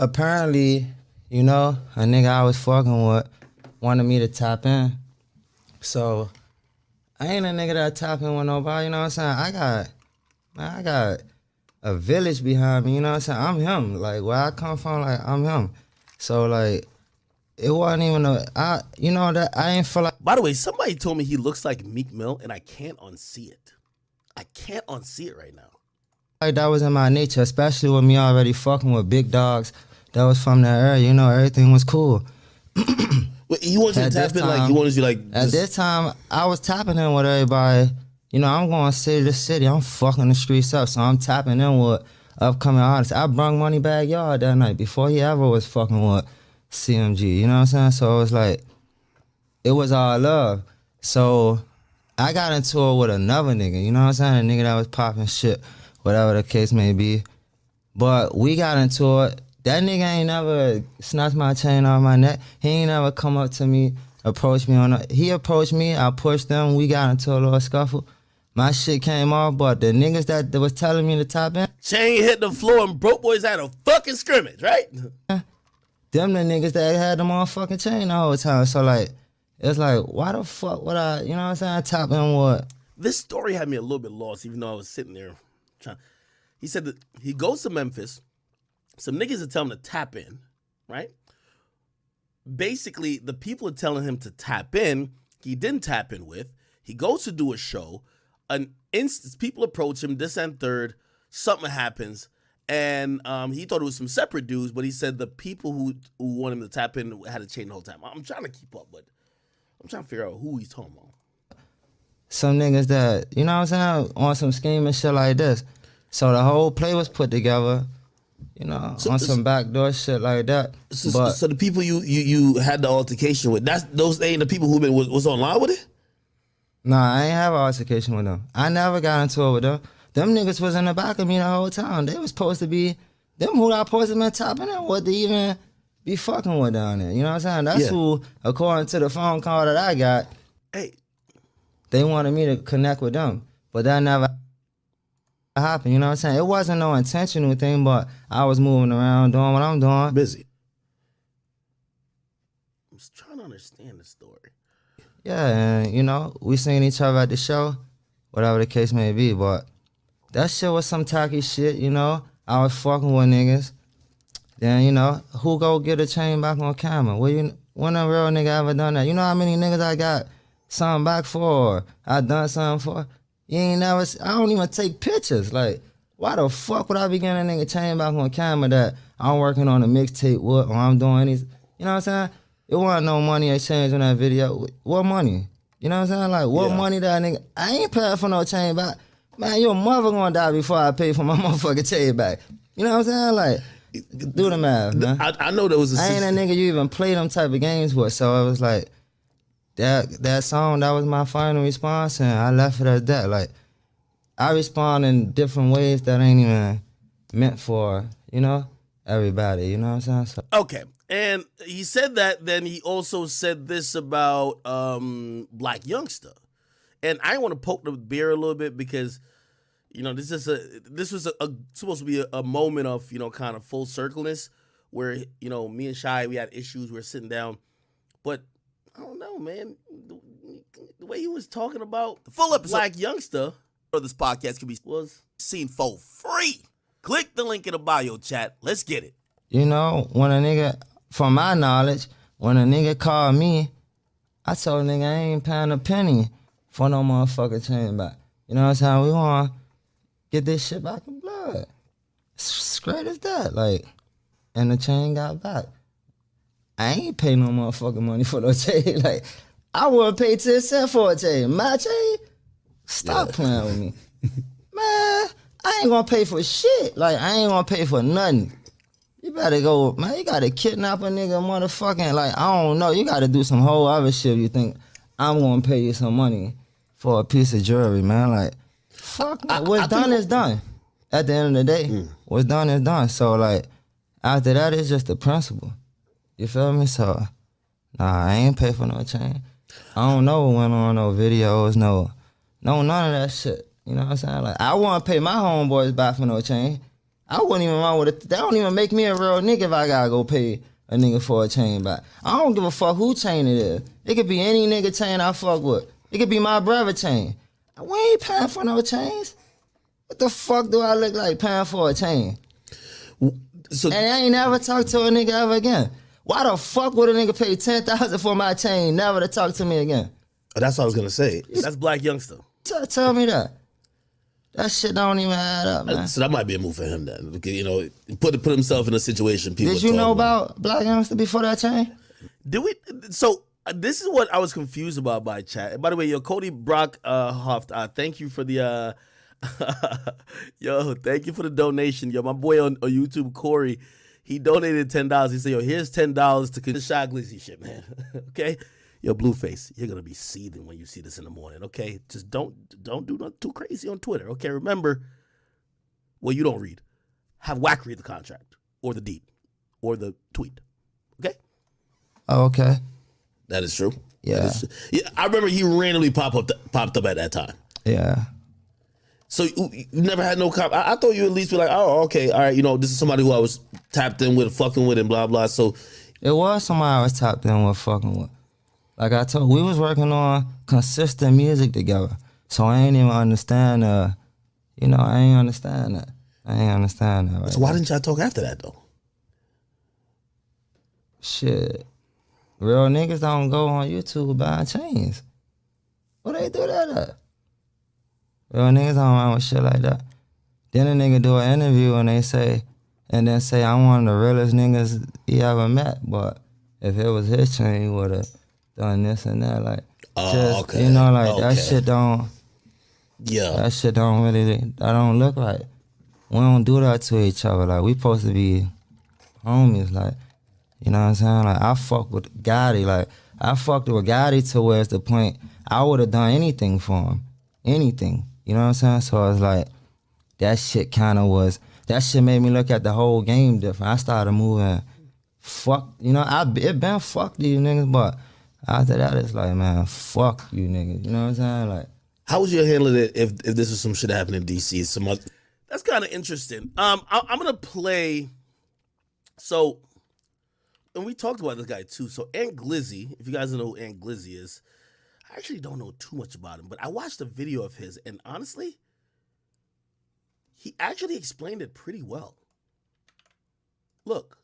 apparently, you know, a nigga I was fucking with wanted me to tap in. So I ain't a nigga that tap in with nobody, you know what I'm saying? I got a village behind me, you know what I'm saying? I'm him. Like, where I come from, like, I'm him. So, like, it wasn't even I ain't feel like. By the way, somebody told me he looks like Meek Mill, and I can't unsee it. I can't unsee it right now. Like, that was in my nature, especially with me already fucking with big dogs that was from that area, you know, everything was cool. Wait, he wanted you to tap in, like, he wanted you, like... At this time, I was tapping in with everybody. You know, I'm going city to city. I'm fucking the streets up, so I'm tapping in with upcoming artists. I brung Money Backyard that night before he ever was fucking with CMG, you know what I'm saying? So it was like, it was all love. So I got into it with another nigga, you know what I'm saying? A nigga that was popping shit, whatever the case may be. But we got into it. That nigga ain't never snatched my chain off my neck. He ain't never come up to me, approach me on it. He approached me, I pushed him, we got into a little scuffle. My shit came off, but the niggas that was telling me to tap in, chain hit the floor and broke boys had a fucking scrimmage, right? Them the niggas that had the motherfucking chain the whole time. So like, it's like, why the fuck would I, you know what I'm saying, tap in what? This story had me a little bit lost, even though I was sitting there trying. He said that he goes to Memphis. Some niggas are telling him to tap in, right? Basically, the people are telling him to tap in. He didn't tap in with. He goes to do a show. An instance, people approach him, this and third. Something happens. And he thought it was some separate dudes, but he said the people who want him to tap in had a chain the whole time. I'm trying to keep up, but I'm trying to figure out who he's talking about. Some niggas that, you know what I'm saying, on some scheme and shit like this. So the whole play was put together, you know, on some backdoor shit like that. So the people you had the altercation with, those ain't the people who was online with it? Nah, I ain't have an altercation with them. I never got into it with them. Them niggas was in the back of me the whole time. They was supposed to be, them who I supposed to been tapping in with to even be fucking with down there. You know what I'm saying? That's who, according to the phone call that I got, they wanted me to connect with them. But that never happened, you know what I'm saying? It wasn't no intentional thing, but I was moving around doing what I'm doing. Busy. I'm just trying to understand the story. Yeah, and you know, we seen each other at the show, whatever the case may be, but that shit was some tacky shit, you know? I was fucking with niggas. Then, you know, who go get a chain back on camera? When a real nigga ever done that? You know how many niggas I got something back for, or I done something for? You ain't never, I don't even take pictures. Like, why the fuck would I be getting a nigga chain back on camera that I'm working on a mixtape with, or I'm doing these, you know what I'm saying? It wasn't no money exchange on that video. What money? You know what I'm saying? Like, what money that nigga, I ain't paying for no chain back. Man, your mother gonna die before I pay for my motherfucking chain back. You know what I'm saying? Like, do the math, man. I know there was I ain't a nigga you even play them type of games with, so it was like, that song, that was my final response, and I left it at that. Like, I respond in different ways that ain't even meant for, you know, everybody, you know what I'm saying? So. Okay, and he said that, then he also said this about Blac Youngsta. And I want to poke the bear a little bit because, you know, this was supposed to be a moment of, you know, kind of full circleness where, you know, me and Shy, we had issues, we were sitting down, but I don't know, man. The way he was talking about the full episode Blac Youngsta for this podcast was seen for free. Click the link in the bio chat. Let's get it. You know, when a nigga, from my knowledge, when a nigga called me, I told a nigga I ain't paying a penny for no motherfucking chain back. You know what I'm saying? We want to get this shit back in blood. Straight as that. Like, and the chain got back. I ain't pay no motherfucking money for no chain. Like, I wouldn't pay 10 cents for a chain. My chain? Stop playing with me. Man, I ain't gonna pay for shit. Like, I ain't gonna pay for nothing. You better go, man, you gotta kidnap a nigga motherfucking, like, I don't know. You gotta do some whole other shit. You think I'm gonna pay you some money for a piece of jewelry, man. Like, fuck, what's done is done. At the end of the day, what's done is done. So, like, after that, it's just the principle. You feel me? So, nah, I ain't pay for no chain. I don't know what went on, no videos, none of that shit. You know what I'm saying? Like, I wouldn't pay my homeboys back for no chain. I wouldn't even mind with it. That don't even make me a real nigga if I gotta go pay a nigga for a chain back. I don't give a fuck who chain it is. It could be any nigga chain I fuck with. It could be my brother chain. We ain't paying for no chains. What the fuck do I look like paying for a chain? So, and I ain't never talked to a nigga ever again. Why the fuck would a nigga pay $10,000 for my chain never to talk to me again? That's what I was gonna say. That's Blac Youngsta. Tell me that. That shit don't even add up, man. So that might be a move for him then. Because, you know, put himself in a situation people Did you know about Blac Youngsta before that chain? Did we? So this is what I was confused about by chat. And by the way, yo, Cody Brock Hoft, thank you for the yo, thank you for the donation. Yo, my boy on YouTube, Corey, he donated $10. He said, yo, here's $10 to the Shy Glizzy shit, man. Okay? Yo, Blueface, you're gonna be seething when you see this in the morning, okay? Just don't do nothing too crazy on Twitter, okay? Remember, well, you don't read. Have Wack read the contract or the deed or the tweet, okay? Oh, okay. That is true. Yeah. Yeah, I remember he randomly popped up at that time. Yeah. So you never had no cop. I thought you at least be like, oh, okay, all right, you know, this is somebody who I was tapped in with, fucking with, and blah blah. So it was somebody I was tapped in with, fucking with. Like I told, we was working on consistent music together. So I ain't even understand, you know, I ain't understand that. Right so why didn't y'all talk after that, though? Shit. Real niggas don't go on YouTube buying chains. What they do that at? Real niggas don't run with shit like that. Then a nigga do an interview and they say, I'm one of the realest niggas he ever met. But if it was his chain, he would have done this and that. Like, okay. You know, like that shit don't. Yeah. That shit don't really. That don't look right. We don't do that to each other. Like we supposed to be homies. Like, you know what I'm saying? Like I fuck with Gotti. Like I fucked with Gotti to where it's the point I would have done anything for him. Anything. You know what I'm saying? So it's like that shit kind of was. That shit made me look at the whole game different. I started moving. Fuck. You know, it been fuck these niggas, but after that, it's like, man, fuck you niggas. You know what I'm saying? Like, how would you handle it if this was some shit happening in DC? That's kind of interesting. I'm gonna play. So, and we talked about this guy too. So, Glizzy, if you guys don't know who Glizzy is, I actually don't know too much about him, but I watched a video of his, and honestly, he actually explained it pretty well. Look,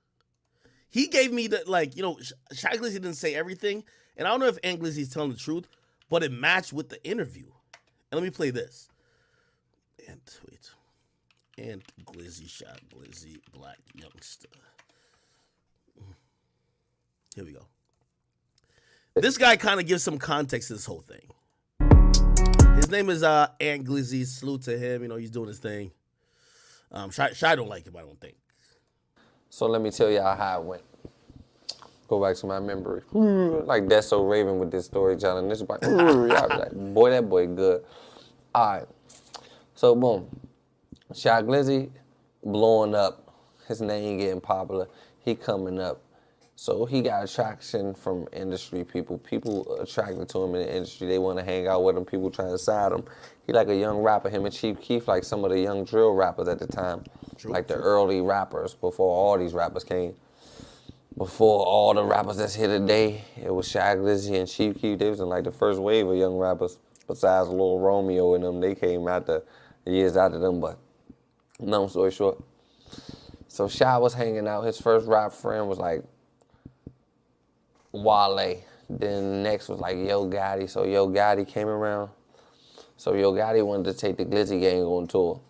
he gave me the, like, you know, Shy Glizzy didn't say everything, and I don't know if Glizzy's telling the truth, but it matched with the interview. And let me play this. And wait. And Glizzy, Shy Glizzy, Blac Youngsta. Here we go. This guy kind of gives some context to this whole thing. His name is Glizzy. Salute to him. You know, he's doing his thing. Shy don't like him, I don't think. So let me tell y'all how it went. Go back to my memory. Like That's So Raven with this storytelling. This is like, like, boy, that boy good. All right. So boom. Shy Glizzy blowing up. His name getting popular. He coming up. So he got attraction from industry people. People attracted to him in the industry. They want to hang out with him. People trying to side him. He like a young rapper. Him and Chief Keef like some of the young drill rappers at the time. Like the early rappers before all these rappers came. Before all the rappers that's here today, it was Shy Glizzy and Chief Keef. They was in like the first wave of young rappers. Besides Lil Romeo and them, they came after years after them. But long story short, so Shy was hanging out. His first rap friend was like Wale. Then next was like Yo Gotti. So Yo Gotti came around. So Yo Gotti wanted to take the Glizzy gang on tour.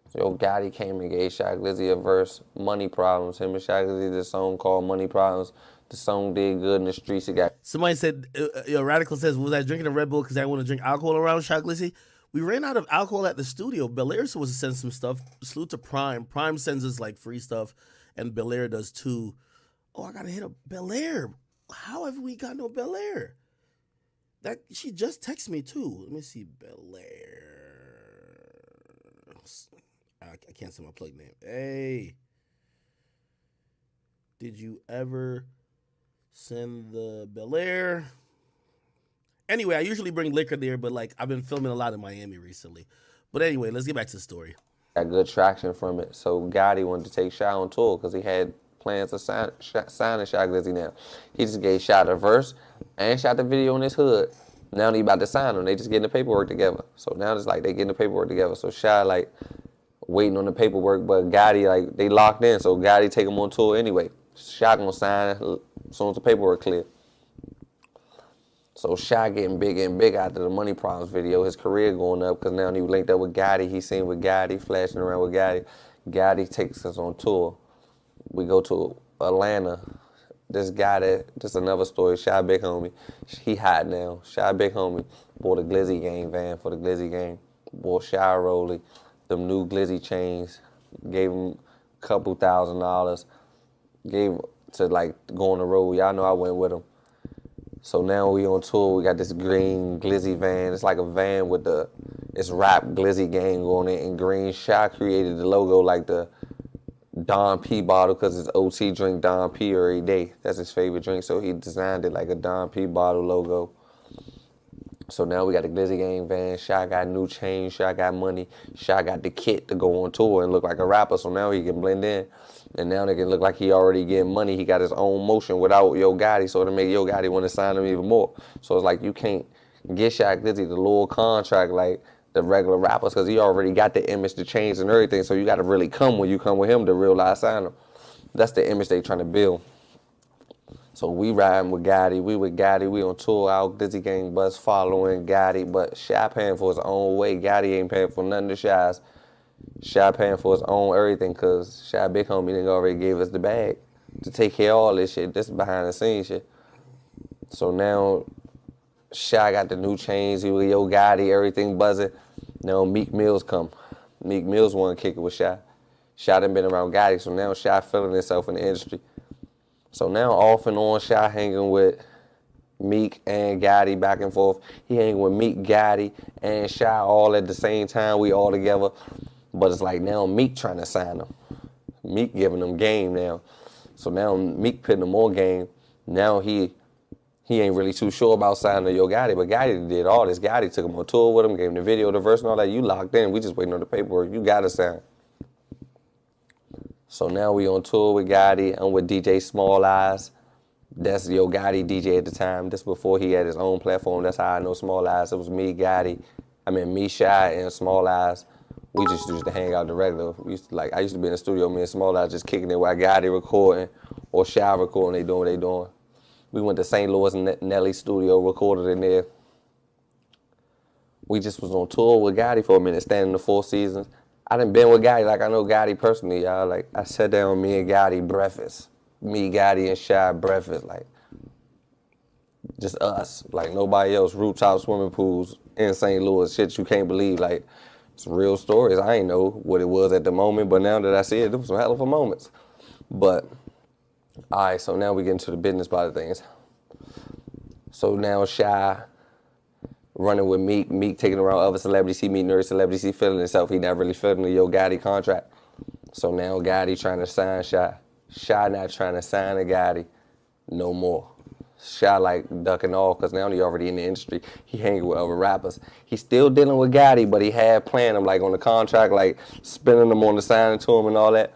So Yo Gotti came and gave Shy Glizzy a verse, Money Problems. Him and Shy Glizzy did a song called Money Problems. The song did good in the streets. It got. Somebody said, Radical says, was I drinking a Red Bull because I want to drink alcohol around Shy Glizzy? We ran out of alcohol at the studio. Belair was supposed to send some stuff. Salute to Prime. Prime sends us like free stuff, and Belair does too. Oh, I gotta hit up Belair. How have we got no Belair? That she just texted me too. Let me see Belair. I can't say my plug name. Hey, did you ever send the Belair? Anyway, I usually bring liquor there, but like I've been filming a lot in Miami recently. But anyway, let's get back to the story. got good traction from it. So Gotti wanted to take Shy on tour because he had plans to sign Shy Glizzy now. He just gave Shy the verse and shot the video in his hood. Now he about to sign him. They just getting the paperwork together. So now it's like they getting the paperwork together. So Shy like waiting on the paperwork, but Gotti like they locked in. So Gotti take him on tour anyway. Shy gonna sign as soon as the paperwork clear. So Shy getting big and big after the Money Problems video. His career going up because now he linked up with Gotti. He seen with Gotti, flashing around with Gotti. Gotti takes us on tour. We go to Atlanta. This guy just another story, Shy Big Homie. He hot now. Shy Big Homie bought a Glizzy Gang van for the Glizzy Gang. Bought Shy Rolly, them new Glizzy chains. Gave him a couple $1,000. Gave to like go on the road. Y'all know I went with him. So now we on tour, we got this green Glizzy van. It's like a van with it's rap Glizzy Gang on it in green. Shy created the logo like the Don P bottle because his OT drink Don P every day. That's his favorite drink, so he designed it like a Don P bottle logo. So now we got the Glizzy Gang van. Shy got new chains, Shy got money. Shy got the kit to go on tour and look like a rapper, so now he can blend in. And now they can look like he already getting money. He got his own motion without Yo Gotti, so to make Yo Gotti want to sign him even more. So it's like you can't get Shy Glizzy the little contract like the regular rappers because he already got the image, the chains and everything. So you got to really come when you come with him to realize sign him. That's the image they trying to build. So we riding with Gotti, we with Gotti, we on tour, our Glizzy Gang bus following Gotti, but Shy paying for his own way. Gotti ain't paying for none of the Shy's. Shy paying for his own everything because Shy Big Homie nigga already gave us the bag to take care of all this shit. This is behind the scenes shit. So now Shy got the new chains, he with Yo Gotti, everything buzzing. Now Meek Mills come. Meek Mills want to kick it with Shy. Shy done been around Gotti, so now Shy feeling himself in the industry. So now off and on, Shy hanging with Meek and Gotti back and forth. He hanging with Meek, Gotti, and Shy all at the same time. We all together. But it's like now Meek trying to sign him. Meek giving him game now. So now Meek putting him on game. Now he ain't really too sure about signing Yo Gotti, but Gotti did all this. Gotti took him on tour with him, gave him the video, the verse and all that. You locked in. We just waiting on the paperwork. You got to sign. So now we on tour with Gotti. I'm with DJ Small Eyes. That's Yo Gotti DJ at the time. This before he had his own platform. That's how I know Small Eyes. It was me, Gotti. Me, Shy, and Small Eyes. We just used to hang out the regular. I used to be in the studio, me and Small Eyes just kicking it while Gotti recording or Shy recording. They doing what they doing. We went to St. Louis Nelly studio, recorded in there. We just was on tour with Gotti for a minute, standing the 4 seasons. I done been with Gotti, like I know Gotti personally, y'all. Like I sat down with me and Gotti breakfast. Me, Gotti, and Shy breakfast, like just us. Like nobody else, rooftop swimming pools in St. Louis, shit you can't believe. Like it's real stories. I ain't know what it was at the moment, but now that I see it, it was some hell of a moments. But all right, so now we get into the business part of things. So now Shy running with Meek, Meek taking around other celebrities, he meeting other celebrities, he feeling himself, he not really feeling the Yo Gotti contract. So now Gotti trying to sign Shy. Shy not trying to sign a Gotti no more. Shy like ducking off because now he already in the industry. He hanging with other rappers. He's still dealing with Gotti, but he had planned him like on the contract, like spending them on the signing to him and all that.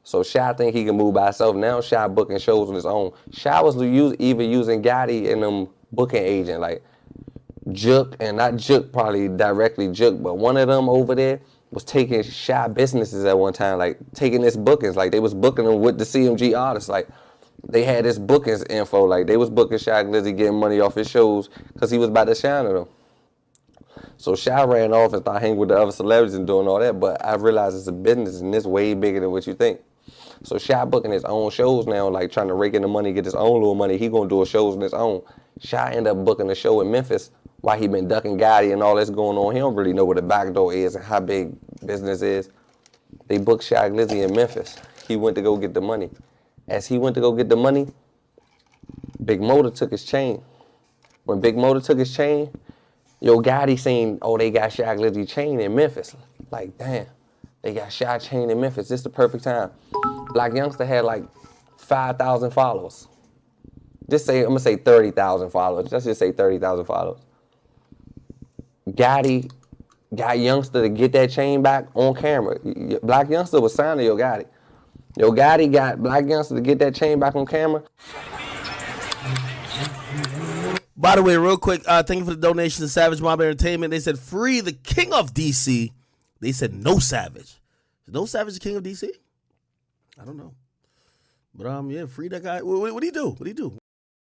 So Shy think he can move by himself. Now Shy booking shows on his own. Shy was even using Gotti and them booking agent, like Jook, and not Jook probably directly Jook, but one of them over there was taking Shy businesses at one time, like taking his bookings, like they was booking them with the CMG artists, like they had his bookings info, like they was booking Shy Glizzy, getting money off his shows because he was about to shine on them. So Shy ran off and started hanging with the other celebrities and doing all that, but I realized it's a business and it's way bigger than what you think. So Shy booking his own shows now, like trying to rake in the money, get his own little money. He gonna do a shows on his own. Shy end up booking a show in Memphis while he been ducking Gotti and all that's going on. He don't really know what the back door is and how big business is. They booked Shy Glizzy in Memphis. He went to go get the money. As he went to go get the money, Big Motor took his chain. When Big Motor took his chain, Yo Gotti seen, oh, they got Shy Glizzy chain in Memphis. Like, damn, they got Shy chain in Memphis. This is the perfect time. Blac Youngsta had like 5,000 followers. I'm gonna say 30,000 followers. Let's just say 30,000 followers. Gotti got Youngsta to get that chain back on camera. Blac Youngsta was signed to Yo Gotti. Yo Gotti got Blac Youngsta to get that chain back on camera. By the way, real quick, thank you for the donation to Savage Mob Entertainment. They said free the king of DC. They said no Savage. Is no Savage the king of DC? I don't know. But yeah, free that guy. What do you do? What do you do?